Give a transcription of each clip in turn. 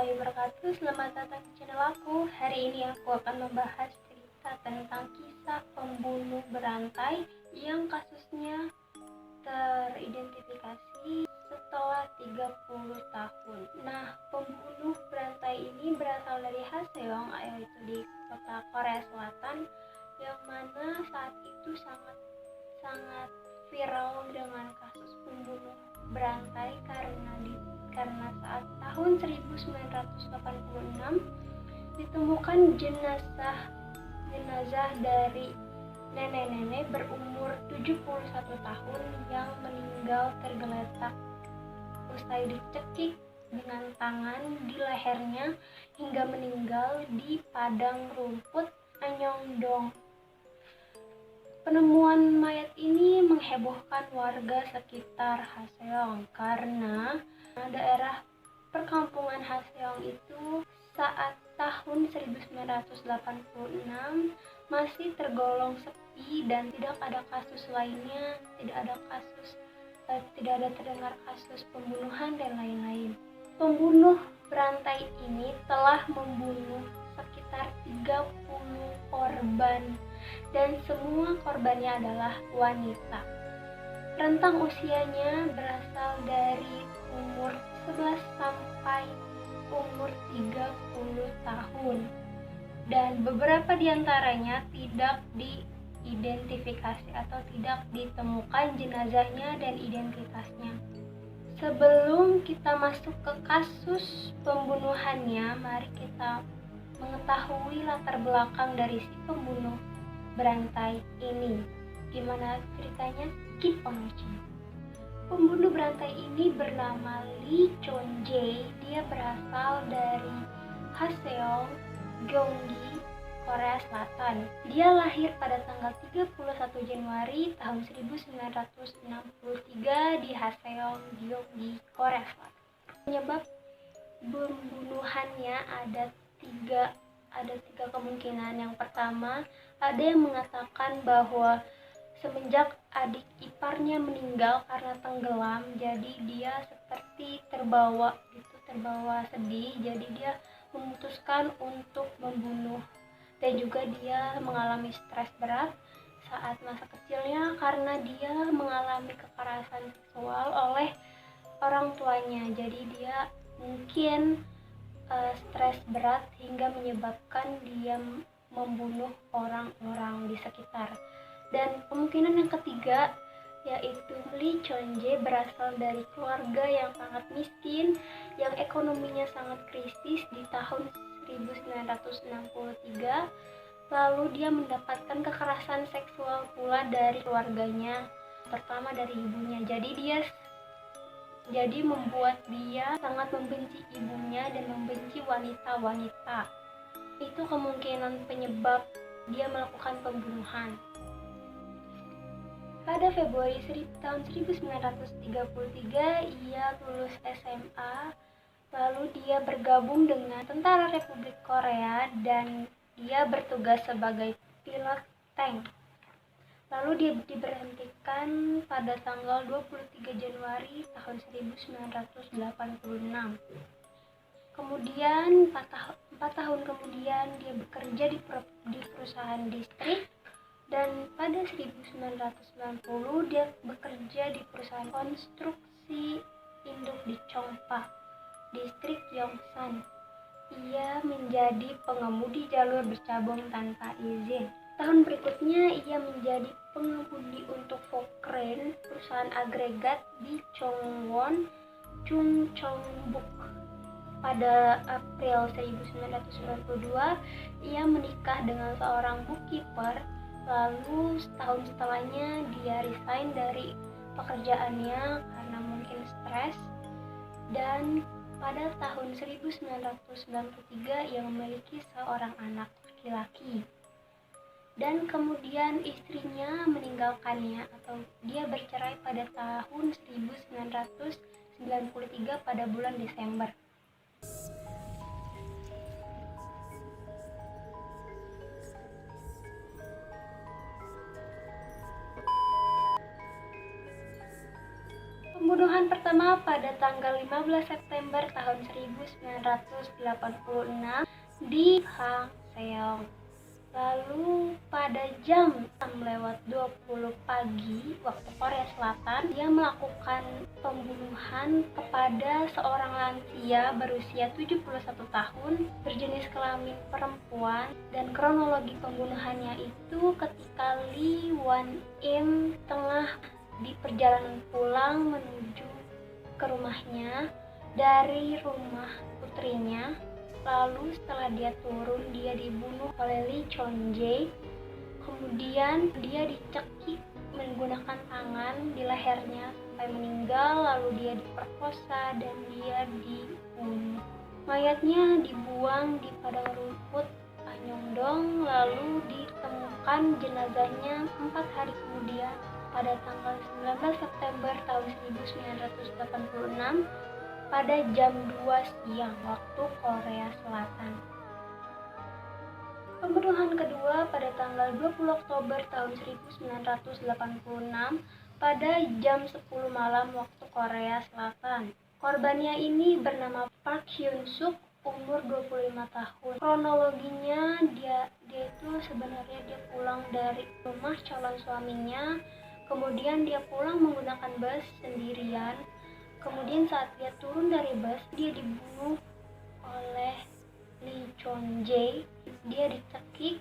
warahmatullahi wabarakatuh. Selamat datang di channel aku. Hari ini aku akan membahas cerita tentang kisah pembunuh berantai yang kasusnya teridentifikasi setelah 30 tahun. Nah, pembunuh berantai ini berasal dari Haseong, yaitu di kota Korea Selatan, yang mana saat itu sangat viral dengan kasus pembunuh berantai karena saat tahun 1986 ditemukan jenazah dari nenek-nenek berumur 71 tahun yang meninggal tergeletak usai dicekik dengan tangan di lehernya hingga meninggal di padang rumput Anyongdong. Penemuan mayat ini menghebohkan warga sekitar Haseong karena daerah perkampungan Haseong itu saat tahun 1986 masih tergolong sepi dan tidak ada terdengar kasus pembunuhan dan lain-lain. Pembunuh berantai ini telah membunuh sekitar 30 korban dan semua korbannya adalah wanita. Rentang usianya berasal dari umur 11 sampai umur 30 tahun. Dan beberapa diantaranya tidak diidentifikasi atau tidak ditemukan jenazahnya dan identitasnya. Sebelum kita masuk ke kasus pembunuhannya, mari kita mengetahui latar belakang dari si pembunuh berantai ini. Gimana ceritanya? Keep on watching. Pembunuh berantai ini bernama Lee Chon-jae. Dia berasal dari Haseong, Gyeonggi, Korea Selatan. Dia lahir pada tanggal 31 Januari tahun 1963 di Haseong, Gyeonggi, Korea Selatan. Penyebab pembunuhannya ada tiga kemungkinan. Yang pertama, ada yang mengatakan bahwa semenjak adik iparnya meninggal karena tenggelam, jadi dia seperti terbawa sedih, jadi dia memutuskan untuk membunuh. Dan juga dia mengalami stres berat saat masa kecilnya karena dia mengalami kekerasan seksual oleh orang tuanya. Jadi dia mungkin stres berat hingga menyebabkan dia membunuh orang-orang di sekitar. Dan kemungkinan yang ketiga yaitu Lee Chon-jae berasal dari keluarga yang sangat miskin, yang ekonominya sangat krisis di tahun 1963. Lalu dia mendapatkan kekerasan seksual pula dari keluarganya, pertama dari ibunya. Jadi membuat dia sangat membenci ibunya dan membenci wanita-wanita. Itu kemungkinan penyebab dia melakukan pembunuhan. Pada Februari tahun 1933, ia lulus SMA, lalu dia bergabung dengan Tentara Republik Korea dan dia bertugas sebagai pilot tank. Lalu dia diberhentikan pada tanggal 23 Januari tahun 1986. Kemudian 4 tahun kemudian dia bekerja di perusahaan listrik, dan pada 1990 dia bekerja di perusahaan konstruksi induk di Chongpa, distrik Yongsan. Ia menjadi pengemudi jalur bercabang tanpa izin. Tahun berikutnya ia menjadi pengemudi untuk Fokren, perusahaan agregat di Chongwon, Chungcheongbuk. Pada April 1992 ia menikah dengan seorang bookkeeper. Lalu setahun setelahnya dia resign dari pekerjaannya karena mungkin stres, dan pada tahun 1993 ia memiliki seorang anak laki-laki. Dan kemudian istrinya meninggalkannya atau dia bercerai pada tahun 1993 pada bulan Desember. Pembunuh Pembunuhan pertama pada tanggal 15 September tahun 1986 di Hangseong. Lalu pada jam 6:20 pagi waktu Korea Selatan, dia melakukan pembunuhan kepada seorang lansia berusia 71 tahun berjenis kelamin perempuan, dan kronologi pembunuhannya itu ketika Lee Wan-im tengah di perjalanan pulang menuju ke rumahnya dari rumah putrinya. Lalu setelah dia turun, dia dibunuh oleh Lee Chong-jae. Kemudian dia dicekik menggunakan tangan di lehernya sampai meninggal. Lalu dia diperkosa dan dia dibunuh. Mayatnya dibuang di padang rumput Anyeongdong. Lalu ditemukan jenazahnya 4 hari kemudian pada tanggal 19 September tahun 1986 pada jam 2 siang waktu Korea Selatan. Pembunuhan kedua pada tanggal 20 Oktober tahun 1986 pada jam 10 malam waktu Korea Selatan. Korbannya ini bernama Park Hyun-suk, umur 25 tahun. Kronologinya dia itu sebenarnya dia pulang dari rumah calon suaminya, kemudian dia pulang menggunakan bus sendirian. Kemudian saat dia turun dari bus, dia dibunuh oleh Lee Chong-jae. Dia dicekik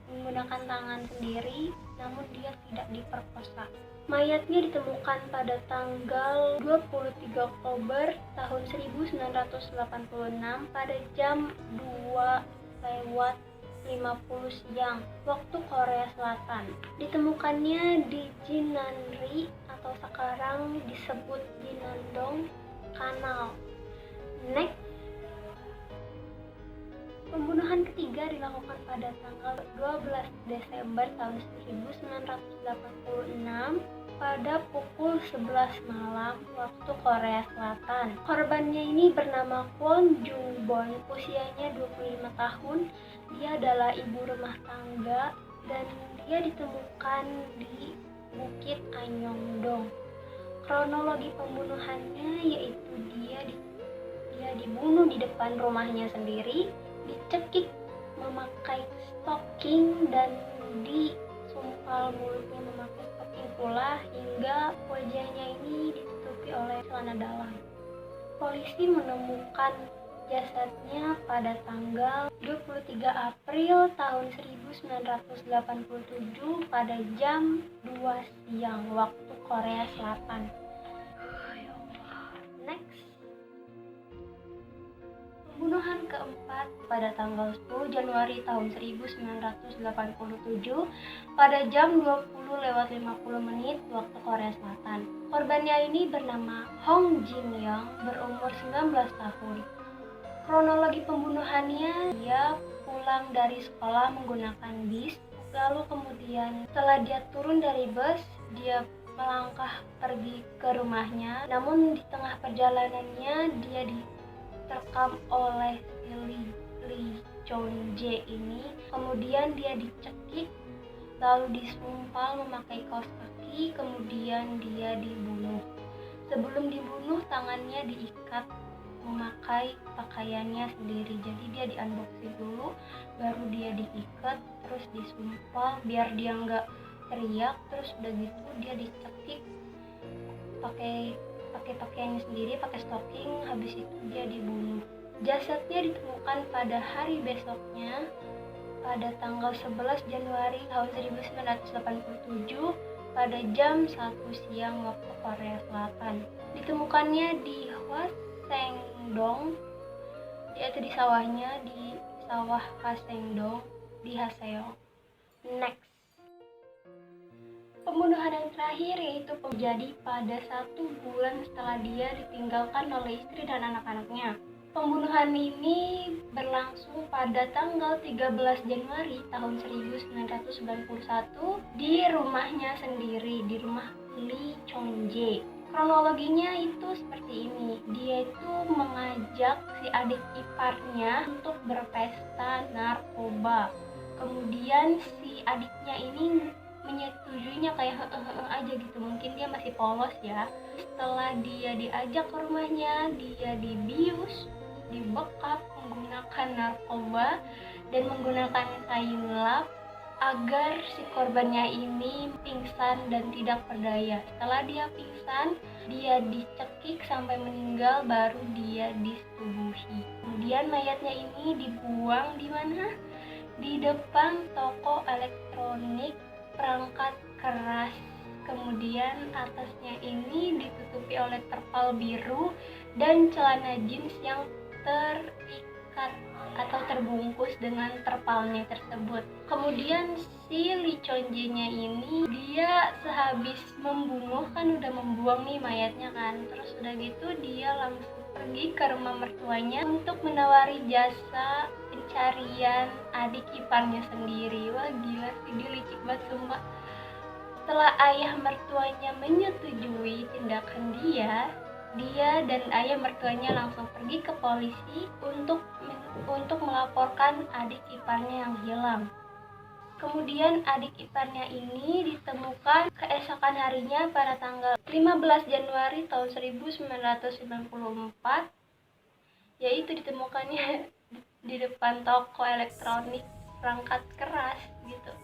menggunakan tangan sendiri, namun dia tidak diperkosa. Mayatnya ditemukan pada tanggal 23 Oktober tahun 1986 pada jam 2:50 siang waktu Korea Selatan. Ditemukannya di Jinanri atau sekarang disebut Jinandong Kanal. Next, pembunuhan ketiga dilakukan pada tanggal 12 Desember tahun 1986 pada pukul 11 malam waktu Korea Selatan. Korbannya ini bernama Kwon Jung-bon, usianya 25 tahun. Dia adalah ibu rumah tangga dan dia ditemukan di Bukit Anyeongdong. Kronologi pembunuhannya yaitu dia dibunuh di depan rumahnya sendiri, dicekik memakai stocking dan disumpal mulutnya memakai stocking pula hingga wajahnya ini ditutupi oleh celana dalam. Polisi menemukan jasadnya pada tanggal 23 April tahun 1987 pada jam 2 siang waktu Korea Selatan. Next, pembunuhan keempat pada tanggal 10 Januari tahun 1987 pada jam 20:50 waktu Korea Selatan. Korbannya ini bernama Hong Jin-young, berumur 19 tahun. Kronologi pembunuhannya, dia pulang dari sekolah menggunakan bis, lalu kemudian setelah dia turun dari bus, dia melangkah pergi ke rumahnya. Namun di tengah perjalanannya dia diterkam oleh Lee Chong-jae ini. Kemudian dia dicekik, lalu disumpal memakai kaos kaki, kemudian dia dibunuh. Sebelum dibunuh, tangannya diikat memakai pakaiannya sendiri. Jadi dia di-unboxing dulu, baru dia diikat, terus disumpal biar dia nggak teriak. Terus udah gitu dia dicekik pakai pakaiannya sendiri, pakai stocking. Habis itu dia dibunuh. Jasadnya ditemukan pada hari besoknya pada tanggal 11 Januari tahun 1987 pada jam 1 siang waktu Korea Selatan. Ditemukannya di Hwasengdong, yaitu di sawahnya, di sawah Hwasengdong di Haseong. Next, pembunuhan yang terakhir yaitu terjadi pada 1 bulan setelah dia ditinggalkan oleh istri dan anak-anaknya. Pembunuhan ini berlangsung pada tanggal 13 Januari tahun 1991 di rumahnya sendiri, di rumah Lee Chong-jae. Kronologinya itu seperti ini. Dia itu mengajak si adik iparnya untuk berpesta narkoba. Kemudian si adiknya ini menyetujuinya kayak aja gitu, mungkin dia masih polos ya. Setelah dia diajak ke rumahnya, dia dibius, dibekap menggunakan narkoba dan menggunakan kayu lap agar si korbannya ini pingsan dan tidak berdaya. Setelah dia pingsan, dia dicekik sampai meninggal, baru dia disetubuhi. Kemudian mayatnya ini dibuang di mana? Di depan toko elektronik perangkat keras. Kemudian atasnya ini ditutupi oleh terpal biru dan celana jeans yang terikat atau terbungkus dengan terpalnya tersebut. Kemudian si Lee Chong-jae-nya ini, dia sehabis membunuh kan udah membuang nih mayatnya kan, terus udah gitu dia langsung pergi ke rumah mertuanya untuk menawari jasa pencarian adik iparnya sendiri. Wah gila sih, dia licik banget sumpah. Setelah ayah mertuanya menyetujui tindakan dia dan ayah mertuanya langsung pergi ke polisi untuk melaporkan adik iparnya yang hilang. Kemudian adik iparnya ini ditemukan keesokan harinya pada tanggal 15 Januari tahun 1994, yaitu ditemukannya di depan toko elektronik perangkat keras gitu.